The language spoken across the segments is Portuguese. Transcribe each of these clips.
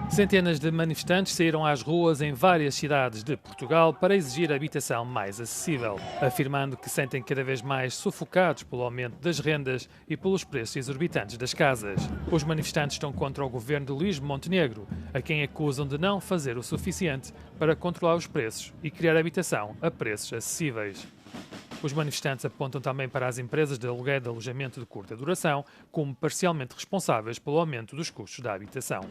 Centenas de manifestantes saíram às ruas em várias cidades de Portugal para exigir habitação mais acessível, afirmando que sentem cada vez mais sufocados pelo aumento das rendas e pelos preços exorbitantes das casas. Os manifestantes estão contra o governo de Luís Montenegro, a quem acusam de não fazer o suficiente para controlar os preços e criar habitação a preços acessíveis. Os manifestantes apontam também para as empresas de aluguer de alojamento de curta duração como parcialmente responsáveis pelo aumento dos custos da habitação.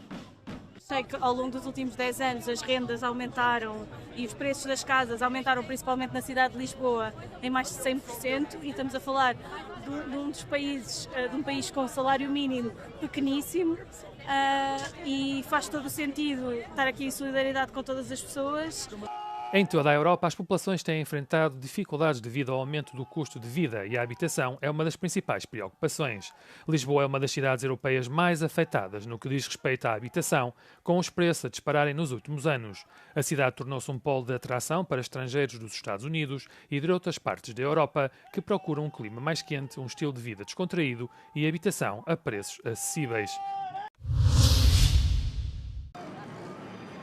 Sei que ao longo dos últimos 10 anos as rendas aumentaram e os preços das casas aumentaram, principalmente na cidade de Lisboa, em mais de 100%, e estamos a falar de um país com salário mínimo pequeníssimo, e faz todo o sentido estar aqui em solidariedade com todas as pessoas. Em toda a Europa, as populações têm enfrentado dificuldades devido ao aumento do custo de vida e a habitação é uma das principais preocupações. Lisboa é uma das cidades europeias mais afetadas no que diz respeito à habitação, com os preços a dispararem nos últimos anos. A cidade tornou-se um polo de atração para estrangeiros dos Estados Unidos e de outras partes da Europa que procuram um clima mais quente, um estilo de vida descontraído e habitação a preços acessíveis.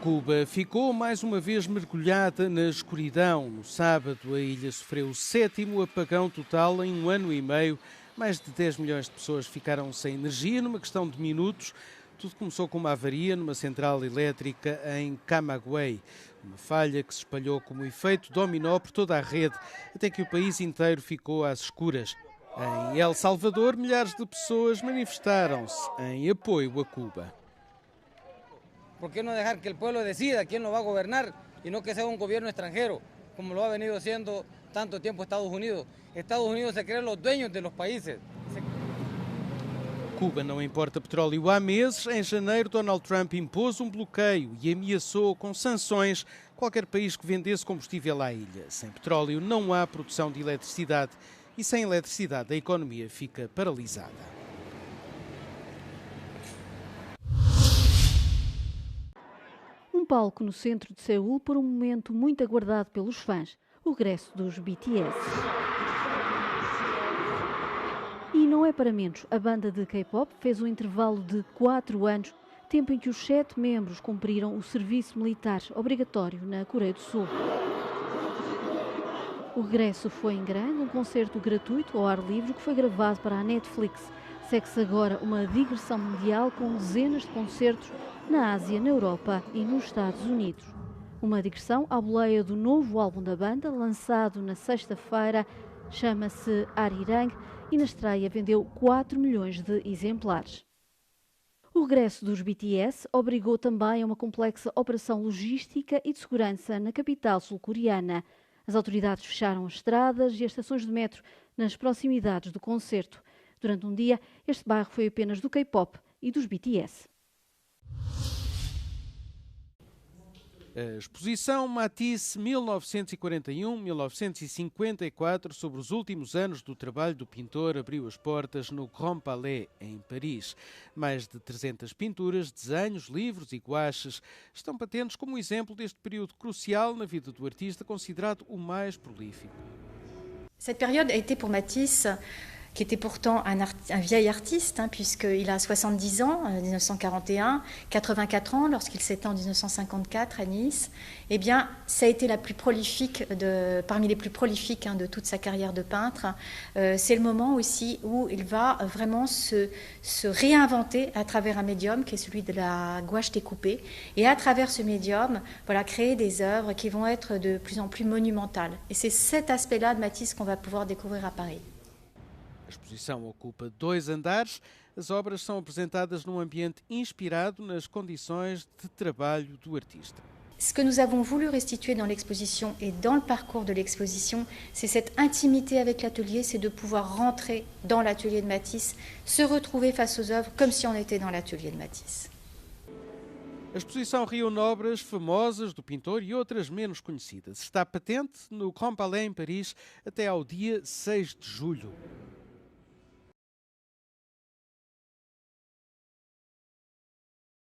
Cuba ficou mais uma vez mergulhada na escuridão. No sábado, a ilha sofreu o 7º apagão total em um ano e meio. Mais de 10 milhões de pessoas ficaram sem energia numa questão de minutos. Tudo começou com uma avaria numa central elétrica em Camagüey. Uma falha que se espalhou como efeito dominó por toda a rede, até que o país inteiro ficou às escuras. Em El Salvador, milhares de pessoas manifestaram-se em apoio a Cuba. ¿Por qué no dejar que el pueblo decida quién lo va a gobernar y no que sea un gobierno extranjero, como lo ha venido haciendo tanto tiempo Estados Unidos? Estados Unidos se creen los dueños de los países. Cuba não importa petróleo há meses. Em janeiro, Donald Trump impôs um bloqueio e ameaçou com sanções qualquer país que vendesse combustível à ilha. Sem petróleo não há produção de eletricidade e sem eletricidade a economia fica paralisada. Um palco no centro de Seul por um momento muito aguardado pelos fãs, o regresso dos BTS. E não é para menos, a banda de K-pop fez um intervalo de 4 anos, tempo em que os 7 membros cumpriram o serviço militar obrigatório na Coreia do Sul. O regresso foi em grande, um concerto gratuito ao ar livre que foi gravado para a Netflix. Segue-se agora uma digressão mundial com dezenas de concertos na Ásia, na Europa e nos Estados Unidos. Uma digressão à boleia do novo álbum da banda, lançado na sexta-feira, chama-se Arirang e na estreia vendeu 4 milhões de exemplares. O regresso dos BTS obrigou também a uma complexa operação logística e de segurança na capital sul-coreana. As autoridades fecharam as estradas e as estações de metro nas proximidades do concerto. Durante um dia, este bairro foi apenas do K-pop e dos BTS. A exposição Matisse 1941-1954 sobre os últimos anos do trabalho do pintor abriu as portas no Grand Palais, em Paris. Mais de 300 pinturas, desenhos, livros e guaches estão patentes como exemplo deste período crucial na vida do artista, considerado o mais prolífico. Cette période a été pour Matisse, qui était pourtant un vieil artiste, puisqu'il a 70 ans en 1941, 84 ans lorsqu'il s'éteint en 1954 à Nice. Eh bien, ça a été la plus prolifique parmi les plus prolifiques de toute sa carrière de peintre. C'est le moment aussi où il va vraiment se réinventer à travers un médium qui est celui de la gouache découpée. Et à travers ce médium, voilà, créer des œuvres qui vont être de plus en plus monumentales. Et c'est cet aspect-là de Matisse qu'on va pouvoir découvrir à Paris. A exposição ocupa 2 andares. As obras são apresentadas num ambiente inspirado nas condições de trabalho do artista. Ce que nous avons voulu restituer dans l'exposition et dans le parcours de l'exposition, c'est cette intimité avec l'atelier, c'est de pouvoir rentrer dans l'atelier de Matisse, se retrouver face aux œuvres comme si on était dans l'atelier de Matisse. A exposição reúne obras famosas do pintor e outras menos conhecidas. Está patente no Grand Palais em Paris até ao dia 6 de julho.